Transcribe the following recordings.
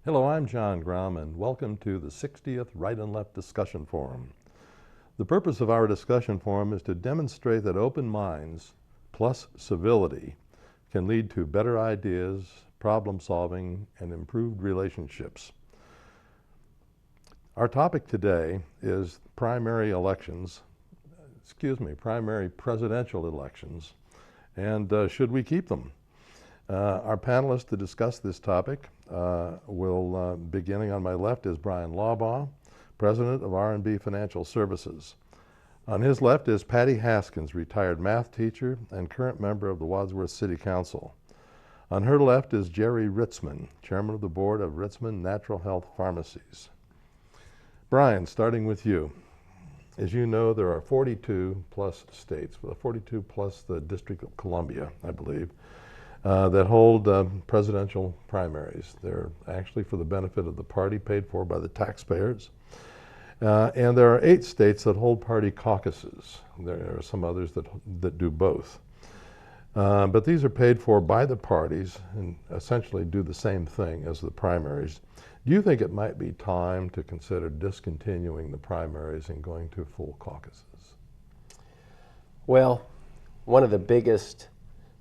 Hello, I'm John Grom, and welcome to the 60th Right and Left Discussion Forum. The purpose of our discussion forum is to demonstrate that open minds plus civility can lead to better ideas, problem solving, and improved relationships. Our topic today is primary presidential elections, and should we keep them? Our panelists to discuss this topic will, beginning on my left, is Bryan Laubaugh, President of R&B Financial Services. On his left is Patty Haskins, retired math teacher and current member of the Wadsworth City Council. On her left is Jerry Ritzman, Chairman of the Board of Ritzman Natural Health Pharmacies. Bryan, starting with you. As you know, there are 42 plus states, 42 plus the District of Columbia, I believe, that hold presidential primaries. They're actually for the benefit of the party, paid for by the taxpayers. And there are 8 states that hold party caucuses. There are some others that do both. But these are paid for by the parties and essentially do the same thing as the primaries. Do you think it might be time to consider discontinuing the primaries and going to full caucuses? Well, one of the biggest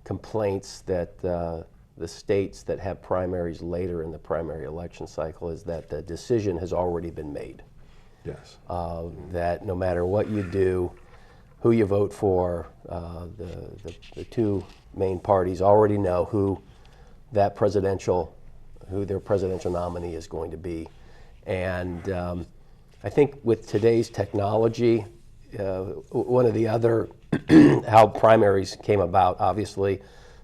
complaints that the states that have primaries later in the primary election cycle is that the decision has already been made. Yes. That no matter what you do, who you vote for, the two main parties already know who their presidential nominee is going to be. And I think with today's technology, one of the other how primaries came about, obviously,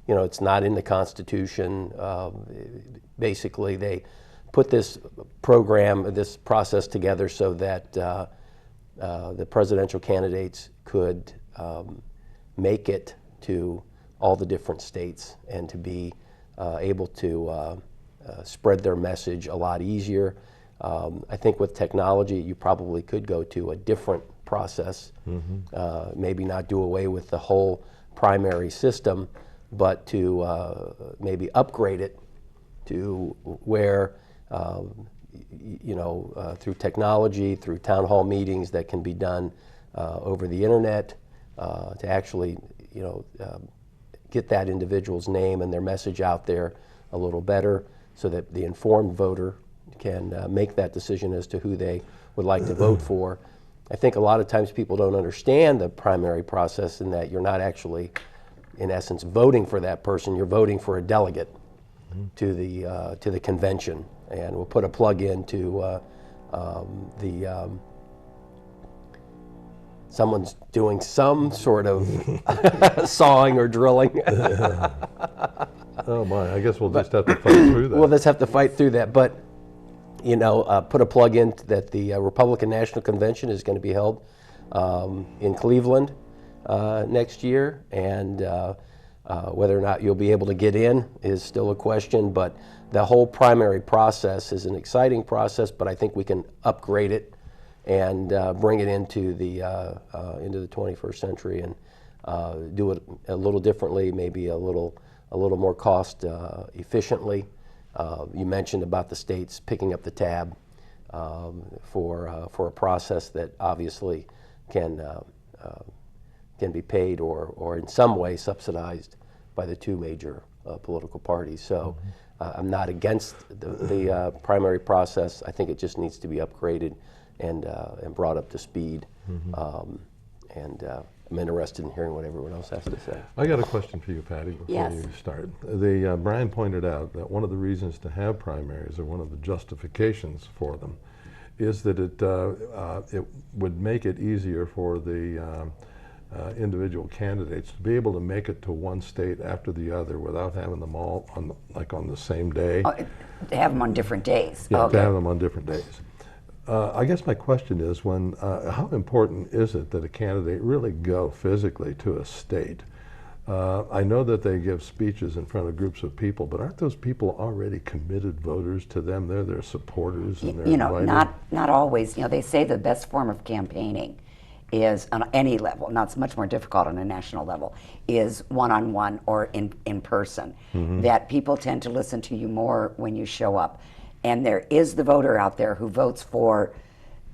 you know, it's not in the Constitution. Basically, they put this program, this process together so that the presidential candidates could make it to all the different states and to be able to spread their message a lot easier. I think with technology, you probably could go to a different process, maybe not do away with the whole primary system, but to maybe upgrade it to where, through technology, through town hall meetings that can be done over the internet, to actually, get that individual's name and their message out there a little better so that the informed voter can make that decision as to who they would like to vote for. I think a lot of times people don't understand the primary process in that you're not actually, in essence, voting for that person. You're voting for a delegate to the convention. And we'll put a plug into someone's doing some sort of sawing or drilling. Oh my, I guess we'll just have to fight through that. We'll just have to fight through that. But put a plug in that the Republican National Convention is going to be held in Cleveland next year, and whether or not you'll be able to get in is still a question, but the whole primary process is an exciting process, but I think we can upgrade it and bring it into the 21st century and do it a little differently, maybe a little more cost efficiently. You mentioned about the states picking up the tab for a process that obviously can be paid or in some way subsidized by the two major political parties. So I'm not against the primary process. I think it just needs to be upgraded and brought up to speed. I'm interested in hearing what everyone else has to say. I got a question for you, Patty, before you start. Bryan pointed out that one of the reasons to have primaries, or one of the justifications for them, is that it would make it easier for the individual candidates to be able to make it to one state after the other without having them all on the same day. To have them on different days. Yeah, okay. To have them on different days. I guess my question is, how important is it that a candidate really go physically to a state? I know that they give speeches in front of groups of people, but aren't those people already committed voters to them? They're their supporters, and they're invited. Not always. They say the best form of campaigning is on any level, now it's much more difficult on a national level, is one-on-one or in person. That people tend to listen to you more when you show up. And there is the voter out there who votes for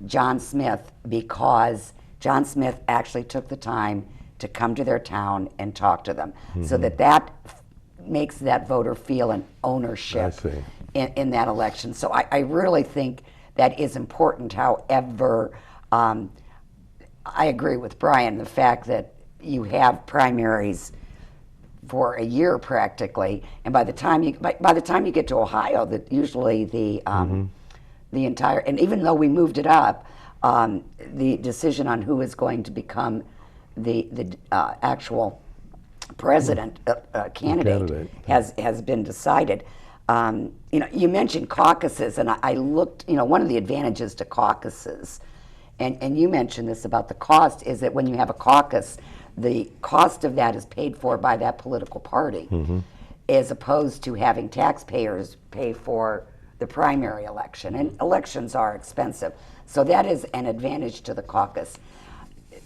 John Smith because John Smith actually took the time to come to their town and talk to them, so that makes that voter feel an ownership in that election. So I really think that is important. However, I agree with Bryan, the fact that you have primaries for a year practically, and by the time you get to Ohio, that usually the entire, and even though we moved it up, the decision on who is going to become the actual president candidate has been decided. You mentioned caucuses, and I looked. One of the advantages to caucuses, and you mentioned this about the cost, is that when you have a caucus, the cost of that is paid for by that political party, as opposed to having taxpayers pay for the primary election. And elections are expensive, so that is an advantage to the caucus.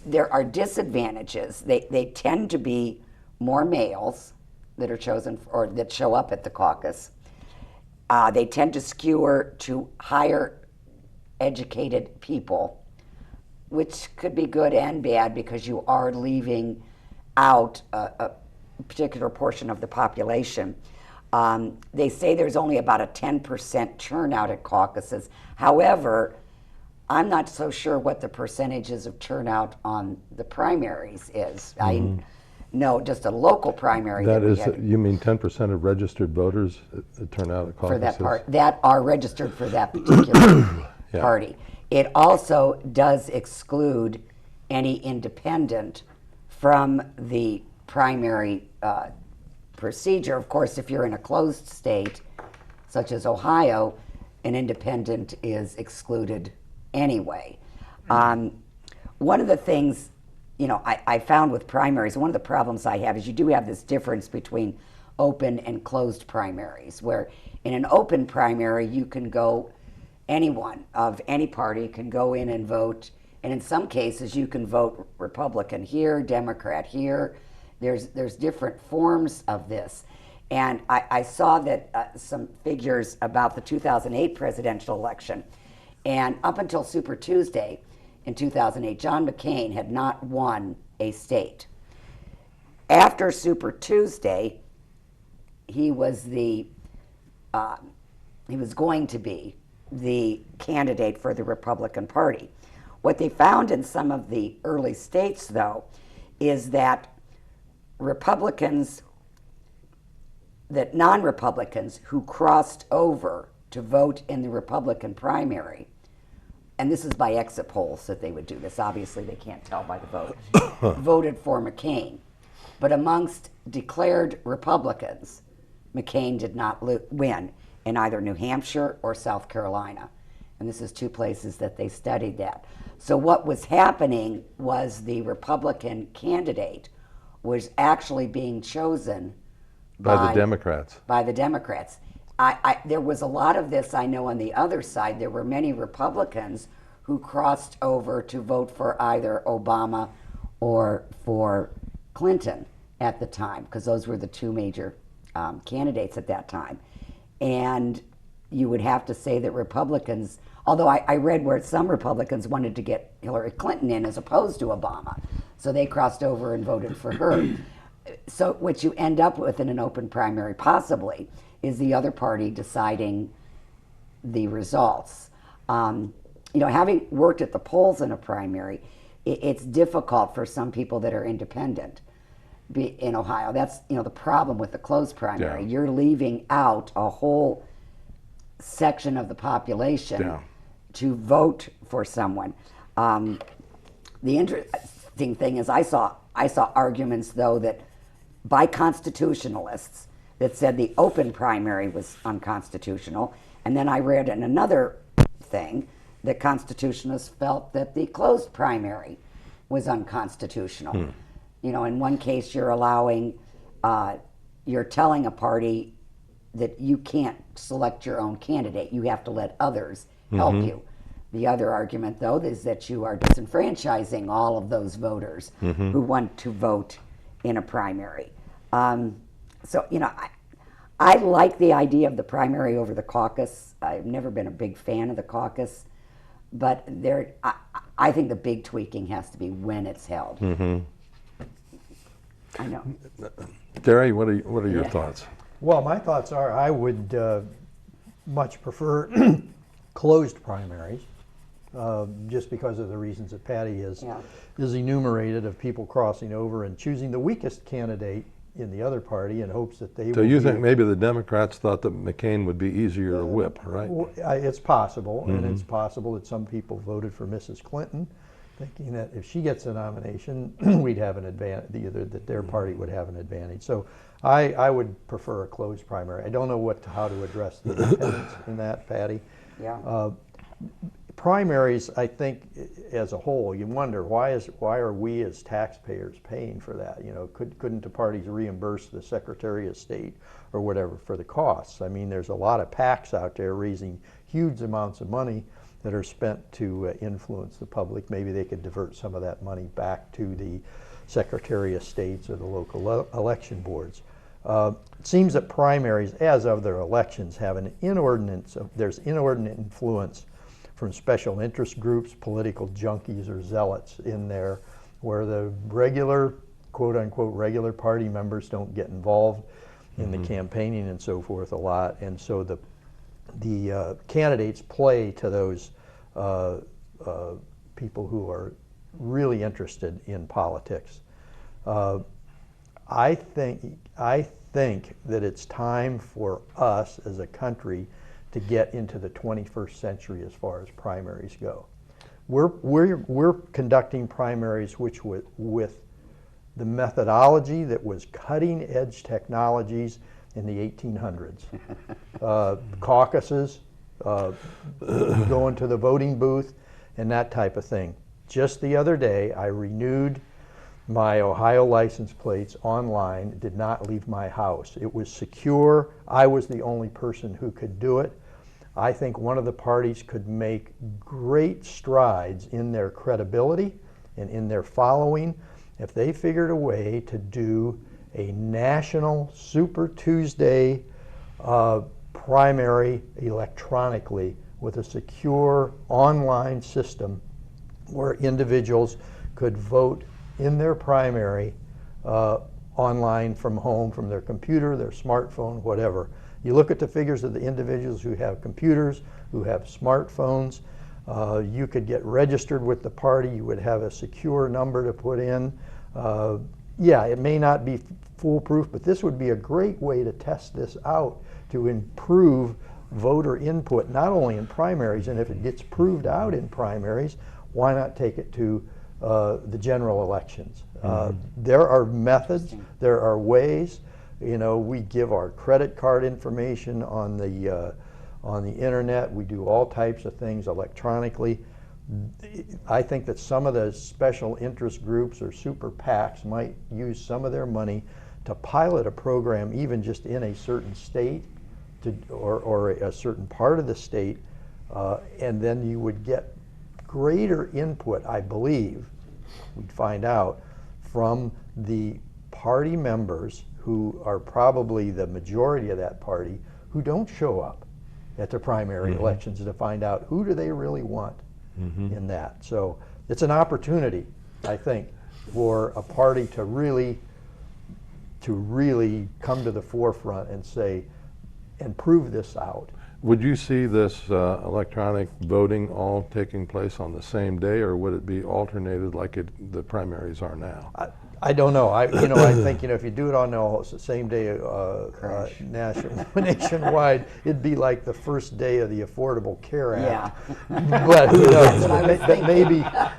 There are disadvantages. They tend to be more males that are chosen or that show up at the caucus. They tend to skewer to higher educated people, which could be good and bad because you are leaving out a particular portion of the population. They say there's only about a 10% turnout at caucuses. However, I'm not so sure what the percentages of turnout on the primaries is. I know just a local primary. That is, you mean 10% of registered voters turn out at caucuses? For that part, that are registered for that particular party. It also does exclude any independent from the primary procedure. Of course, if you're in a closed state, such as Ohio, an independent is excluded anyway. One of the things, I found with primaries, one of the problems I have is you do have this difference between open and closed primaries, where in an open primary you can go, anyone of any party can go in and vote, and in some cases you can vote Republican here, Democrat here. There's different forms of this. And I saw that some figures about the 2008 presidential election, and up until Super Tuesday in 2008, John McCain had not won a state. After Super Tuesday, he was going to be the candidate for the Republican Party. What they found in some of the early states, though, is that non-Republicans who crossed over to vote in the Republican primary, and this is by exit polls that they would do this, obviously they can't tell by the vote, voted for McCain. But amongst declared Republicans, McCain did not win in either New Hampshire or South Carolina. And this is two places that they studied that. So what was happening was the Republican candidate was actually being chosen by the Democrats. By the Democrats. There was a lot of this, I know, on the other side. There were many Republicans who crossed over to vote for either Obama or for Clinton at the time, because those were the two major candidates at that time. And you would have to say that Republicans, although I read where some Republicans wanted to get Hillary Clinton in as opposed to Obama, so they crossed over and voted for her. So what you end up with in an open primary, possibly, is the other party deciding the results. Having worked at the polls in a primary, it's difficult for some people that are independent in Ohio. That's the problem with the closed primary. You're leaving out a whole section of the population to vote for someone. The interesting thing is I saw arguments, though, that by constitutionalists that said the open primary was unconstitutional, and then I read in another thing that constitutionalists felt that the closed primary was unconstitutional. In one case you're telling a party that you can't select your own candidate, you have to let others help you. The other argument, though, is that you are disenfranchising all of those voters who want to vote in a primary. So, I like the idea of the primary over the caucus. I've never been a big fan of the caucus, but I think the big tweaking has to be when it's held. I know. Terry, what are your thoughts? Well, my thoughts are I would much prefer closed primaries, just because of the reasons that Patty is enumerated, of people crossing over and choosing the weakest candidate in the other party in hopes that they So will you be think maybe the Democrats thought that McCain would be easier to whip, right? It's possible, and it's possible that some people voted for Mrs. Clinton, thinking that if she gets a nomination, we'd have an advantage, either that their party would have an advantage. So I would prefer a closed primary. I don't know how to address the independents in that, Patty. Yeah. Primaries, I think, as a whole, you wonder why are we as taxpayers paying for that? You know, couldn't the parties reimburse the Secretary of State or whatever for the costs? I mean, there's a lot of PACs out there raising huge amounts of money that are spent to influence the public. Maybe they could divert some of that money back to the Secretary of States or the local election boards. It seems that primaries, as of their elections, have there's inordinate influence from special interest groups, political junkies or zealots in there, where the regular, quote unquote, regular party members don't get involved in the campaigning and so forth a lot. And so the candidates play to those people who are really interested in politics. I think that it's time for us as a country to get into the 21st century as far as primaries go. We're conducting primaries with the methodology that was cutting edge technologies in the 1800s. Caucuses, going to the voting booth, and that type of thing. Just the other day, I renewed my Ohio license plates online, did not leave my house. It was secure. I was the only person who could do it. I think one of the parties could make great strides in their credibility and in their following if they figured a way to do a national Super Tuesday primary electronically with a secure online system where individuals could vote in their primary online from home, from their computer, their smartphone, whatever. You look at the figures of the individuals who have computers, who have smartphones. You could get registered with the party. You would have a secure number to put in. Yeah, it may not be foolproof, but this would be a great way to test this out to improve voter input, not only in primaries, and if it gets proved out in primaries, why not take it to the general elections? There are methods, there are ways. You know, we give our credit card information on the internet. We do all types of things electronically. I think that some of the special interest groups or super PACs might use some of their money to pilot a program, even just in a certain state or a certain part of the state, and then you would get greater input, I believe, we'd find out, from the party members who are probably the majority of that party who don't show up at the primary elections to find out who do they really want in that. So it's an opportunity, I think, for a party to really come to the forefront and say, and prove this out. Would you see this electronic voting all taking place on the same day, or would it be alternated like the primaries are now? I don't know. I think if you do it on the same day nationwide, it'd be like the first day of the Affordable Care Act. Yeah.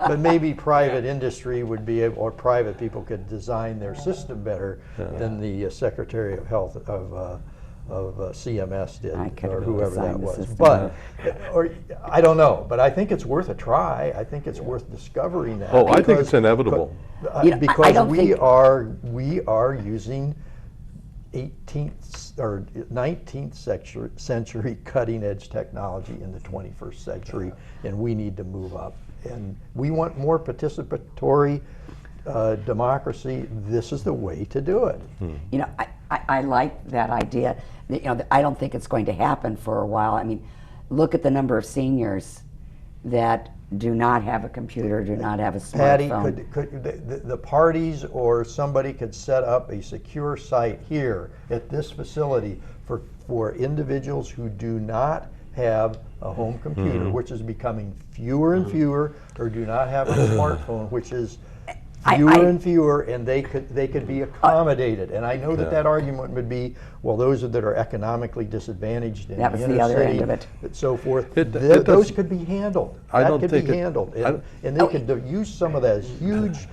But maybe private industry would be able, or private people could design their system better than the Secretary of Health of CMS did, or whoever that was. But, or I don't know. But I think it's worth a try. I think it's worth discovering that. Oh, I think it's inevitable. Because we are using 18th or 19th century cutting edge technology in the 21st century, and we need to move up. And we want more participatory democracy. This is the way to do it. You know, I like that idea. You know, I don't think it's going to happen for a while. I mean, look at the number of seniors that do not have a computer, do not have a Patty, smartphone. could the parties or somebody could set up a secure site here at this facility for individuals who do not have a home computer, which is becoming fewer and fewer, or do not have a smartphone, which is fewer and fewer, and they could be accommodated. And I know that that argument would be, well, those that are economically disadvantaged in That the was inner the other city end of it. and so forth, It those doesn't- could be handled. I That don't could think be it- handled, I- and they could use some of those huge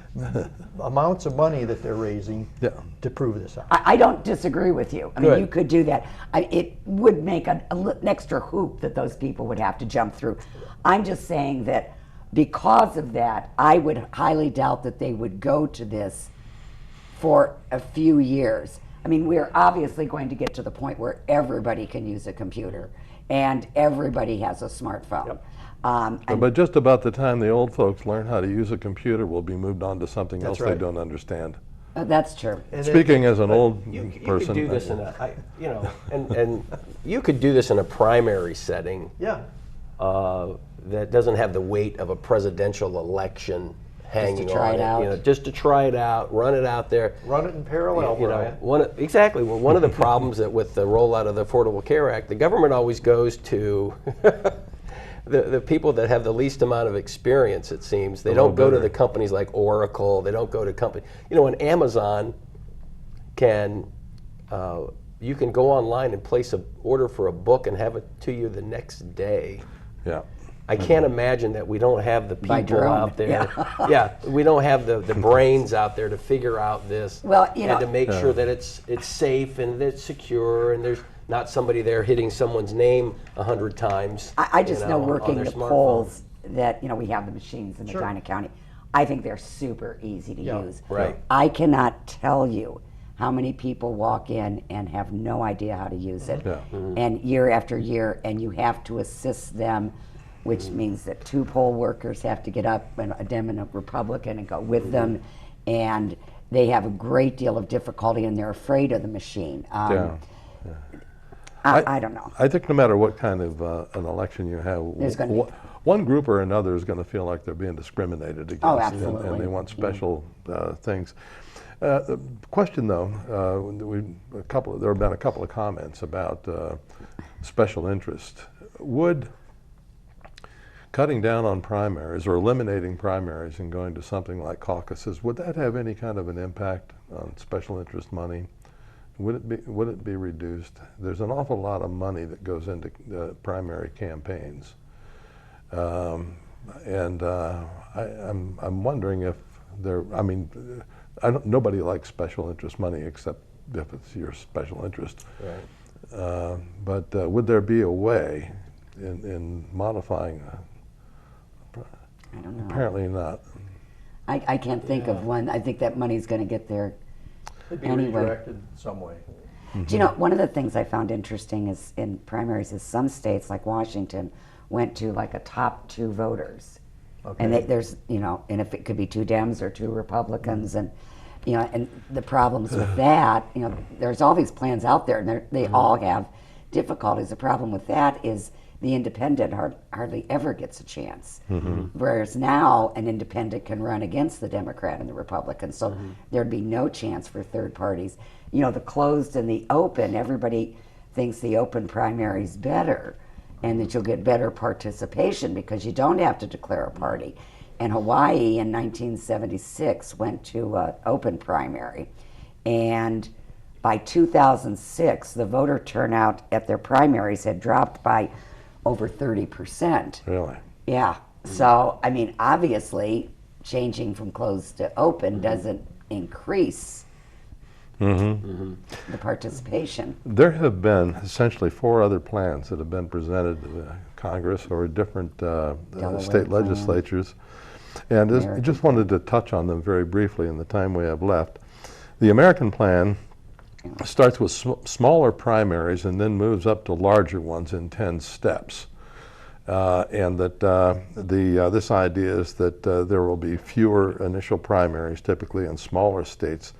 amounts of money that they're raising Yeah. to prove this out. I don't disagree with you. I mean, Good. you could do that. It would make an extra hoop that those people would have to jump through. I'm just saying that because of that, I would highly doubt that they would go to this for a few years. I mean, we're obviously going to get to the point where everybody can use a computer and everybody has a smartphone. And But just about the time the old folks learn how to use a computer, we'll be moved on to something else they right. don't understand. that's true. And then- Speaking as an old You person, could do this in a, you know, and you could do this in a primary setting Yeah. that doesn't have the weight of a presidential election hanging try on it it. out. You know, just to try it out, run it out there. Run it in parallel, You Brian. know, exactly. Well, one of the problems that with the rollout of the Affordable Care Act, the government always goes to the people that have the least amount of experience. It seems they don't go to bidder. the companies like Oracle. They don't go to companies. You know, when Amazon can, you can go online and place an order for a book and have it to you the next day. yeah. I can't imagine that we don't have the By people drone, out there. Yeah, we don't have the brains out there to figure out this. Well, you know- and to make sure that it's safe and that it's secure and there's not somebody there hitting someone's name 100 times. I just know on working their the smartphone. polls that, you know, we have the machines in Medina County. I think they're super easy to use. right. I cannot tell you how many people walk in and have no idea how to use it. Yeah. And year after year, and you have to assist them, which means that two poll workers have to get up, and a Dem and a Republican, and go with them. And they have a great deal of difficulty, and they're afraid of the machine. Yeah. I don't know. I think no matter what kind of an election you have, There's gonna be- one group or another is going to feel like they're being discriminated against, Oh, and absolutely. they want special things. The question, though, there have been a couple of comments about special interest. Would cutting down on primaries or eliminating primaries and going to something like caucuses, would that have any kind of an impact on special interest money? Would it be reduced? There's an awful lot of money that goes into primary campaigns, and I'm wondering if there. I mean, nobody likes special interest money except if it's your special interest. Right. But would there be a way in modifying? I don't know. Apparently not. I can't think of one. I think that money's going to get there. It'd be Anyway. redirected some way. Do you know, one of the things I found interesting is in primaries is some states like Washington went to like a top 2 voters. And there's, you know, and if it could be 2 Dems or 2 Republicans, and, you know, and the problems with that, you know, there's all these plans out there, and they all have difficulties. The problem with that is the independent hardly ever gets a chance. Whereas now an independent can run against the Democrat and the Republican, so there'd be no chance for third parties. You know, the closed and the open, everybody thinks the open primary is better and that you'll get better participation because you don't have to declare a party. And Hawaii in 1976 went to open primary, and by 2006 the voter turnout at their primaries had dropped by over 30%. Really. Yeah. So, I mean, obviously, changing from closed to open doesn't increase the participation. There have been essentially 4 other plans that have been presented to Congress or different state plan. legislatures. And American just wanted to touch on them very briefly in the time we have left. The American plan starts with smaller primaries and then moves up to larger ones in 10 steps. And that this idea is that there will be fewer initial primaries, typically in smaller states,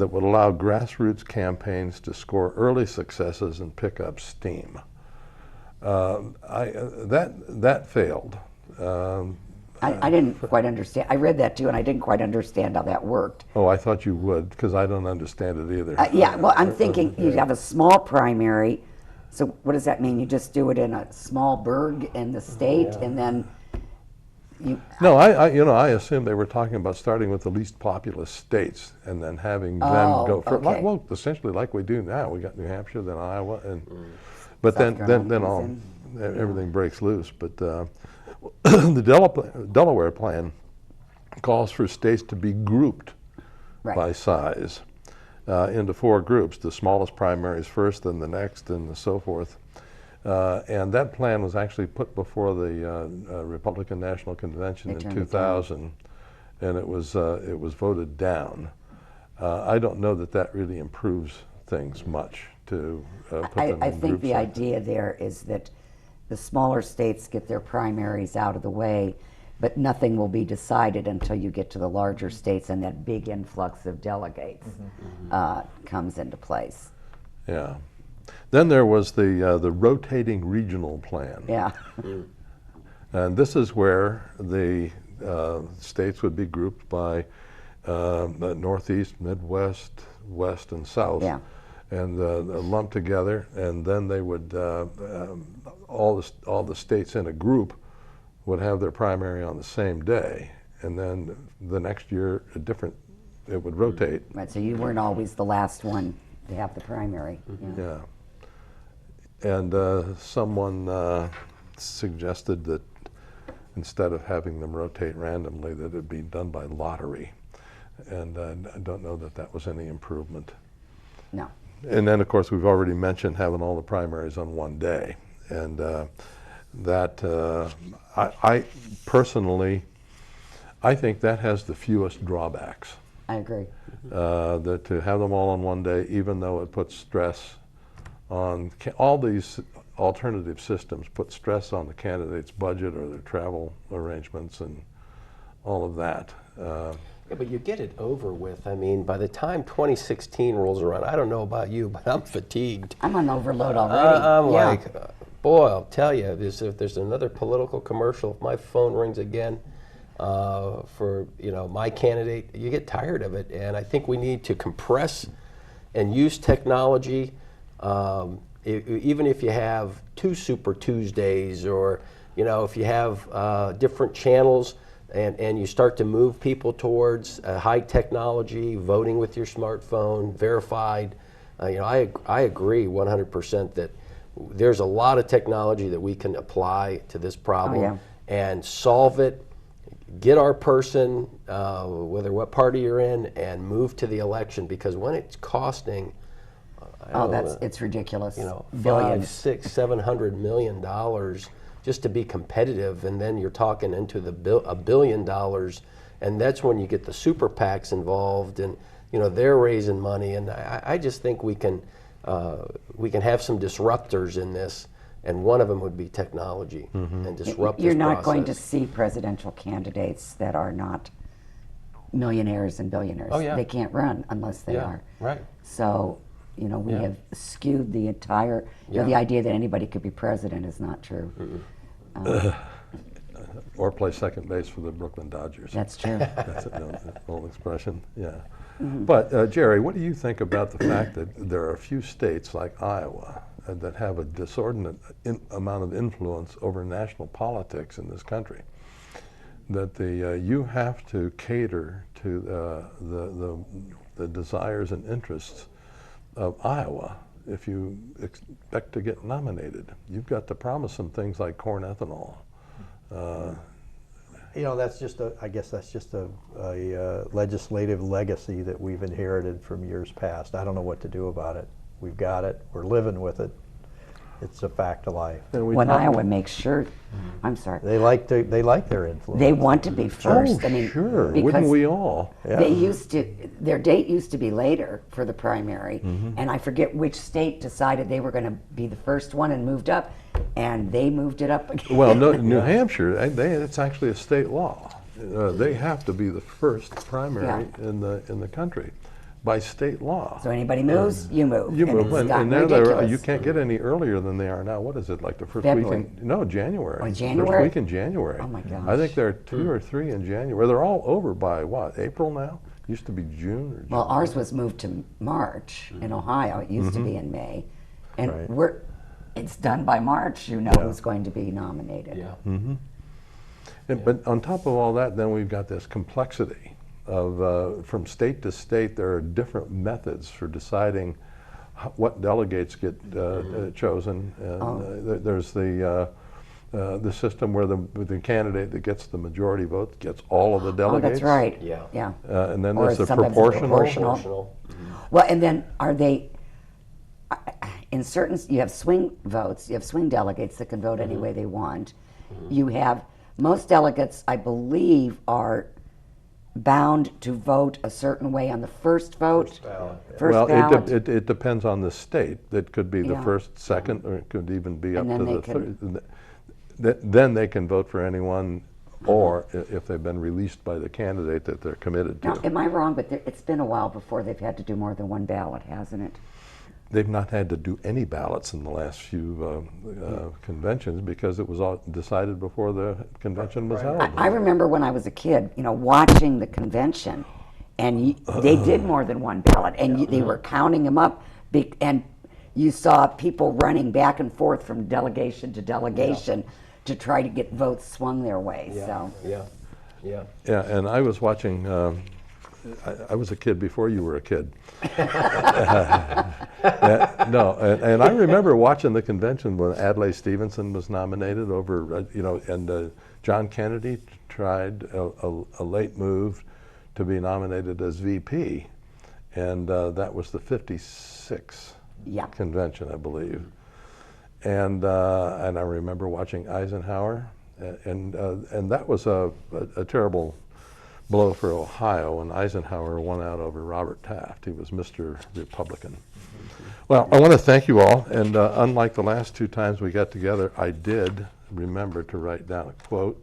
that would allow grassroots campaigns to score early successes and pick up steam. That failed. I didn't quite understand. I read that too, and I didn't quite understand how that worked. Oh, I thought you would, because I don't understand it either. Yeah, well, I'm thinking you have a small primary, so what does that mean? You just do it in a small burg in the state, and then you... No, I assumed they were talking about starting with the least populous states and then having them go first. Okay. Well, essentially like we do now. We got New Hampshire, then Iowa, and but South then Carolina all comes everything breaks loose. But the Delaware plan calls for states to be grouped Right. by size into 4 groups. The smallest primaries first, then the next, and so forth. And that plan was actually put before the Republican National Convention in 2000, and it was voted down. I don't know that that really improves things much to put them in I think groups the like idea there is that the smaller states get their primaries out of the way, but nothing will be decided until you get to the larger states and that big influx of delegates comes into place. Yeah. Then there was the rotating regional plan. Yeah. And this is where the states would be grouped by Northeast, Midwest, West, and South. Yeah. And lumped together, and then they would, all the states in a group would have their primary on the same day, and then the next year it would rotate. Right, so you weren't always the last one to have the primary. Yeah. And someone suggested that instead of having them rotate randomly, that it be done by lottery. And I don't know that that was any improvement. No. And then, of course, we've already mentioned having all the primaries on one day. And that, I personally, I think that has the fewest drawbacks. I agree. That to have them all on one day, even though it puts stress on, all these alternative systems put stress on the candidate's budget or their travel arrangements and all of that. Yeah, but you get it over with. I mean, by the time 2016 rolls around, I don't know about you, but I'm fatigued. I'm on overload already. I'm Yeah. like, boy, I'll tell you, if there's another political commercial, if my phone rings again for my candidate, you get tired of it. And I think we need to compress and use technology. Even if you have 2 Super Tuesdays, or if you have different channels. And you start to move people towards high technology, voting with your smartphone, verified. I agree 100% that there's a lot of technology that we can apply to this problem and solve it, get our person, whether what party you're in, and move to the election. Because when it's costing, it's ridiculous. $500, $600, $700 million just to be competitive, and then you're talking into the $1 billion, and that's when you get the super PACs involved, and they're raising money, and I just think we can have some disruptors in this, and one of them would be technology and disrupt this You're not process. going to see presidential candidates that are not millionaires and billionaires. Oh, yeah. They can't run unless they Yeah, are. right. So, we have skewed the entire, the idea that anybody could be president is not true. Or play second base for the Brooklyn Dodgers. That's true. That's an old expression, yeah. But Jerry, what do you think about the fact that there are a few states like Iowa that have a disordinate amount of influence over national politics in this country? That you have to cater to the desires and interests of Iowa if you expect to get nominated. You've got to promise them things like corn ethanol. That's just I guess that's just a legislative legacy that we've inherited from years past. I don't know what to do about it. We've got it. We're living with it. It's a fact of life. When Iowa makes sure, I'm sorry, They like their influence. they want to be first. Oh, I mean, sure. because Wouldn't we all? their date used to be later for the primary, and I forget which state decided they were going to be the first one and moved up, and they moved it up again. Well, no, New Hampshire, it's actually a state law. They have to be the first primary in the country. by state law. So anybody moves, you move. You and move, it's and gotten now ridiculous. you can't get any earlier than they are now. What is it, like the first February. week in, no, January. Oh, First January? week in January. Oh, my I think gosh. there are 2 or 3 in January. They're all over by what, April now? Used to be June or June. Well, ours was moved to March in Ohio. It used to be in May. And Right. it's done by March, you know Yeah. who's going to be nominated. Yeah. But on top of all that, then we've got this complexity of, from state to state, there are different methods for deciding what delegates get chosen. And there's the system where the candidate that gets the majority vote gets all of the Oh, delegates. that's right. Yeah. Yeah. And then Or there's the sometimes proportional. Proportional. Well, and then are they, in certain, you have swing votes, you have swing delegates that can vote any way they want. You have, most delegates, I believe, are bound to vote a certain way on the first vote. First Well, ballot. it depends on the state. It could be the Yeah. first, second, or it could even be up And then to they the can- third. Then they can vote for anyone, or if they've been released by the candidate that they're committed Now, to. am I wrong, but it's been a while before they've had to do more than one ballot, hasn't it? They've not had to do any ballots in the last few conventions because it was all decided before the convention was held. I remember when I was a kid, you know, watching the convention, and they did more than one ballot, and they were counting them up, and you saw people running back and forth from delegation to delegation to try to get votes swung their way. So Yeah. Yeah. Yeah, and I was watching, I was a kid before you were a kid. No, and I remember watching the convention when Adlai Stevenson was nominated over, and John Kennedy tried a late move to be nominated as VP, and that was the 56 Yeah. convention, I believe. And I remember watching Eisenhower, and that was a terrible blow for Ohio when Eisenhower won out over Robert Taft. He was Mr. Republican. Well, I want to thank you all, and unlike the last 2 times we got together, I did remember to write down a quote,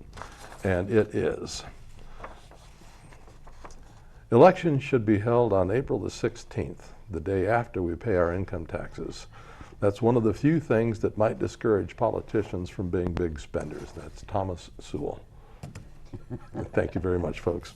and it is, "Elections should be held on April the 16th, the day after we pay our income taxes. That's one of the few things that might discourage politicians from being big spenders." That's Thomas Sewell. Thank you very much, folks.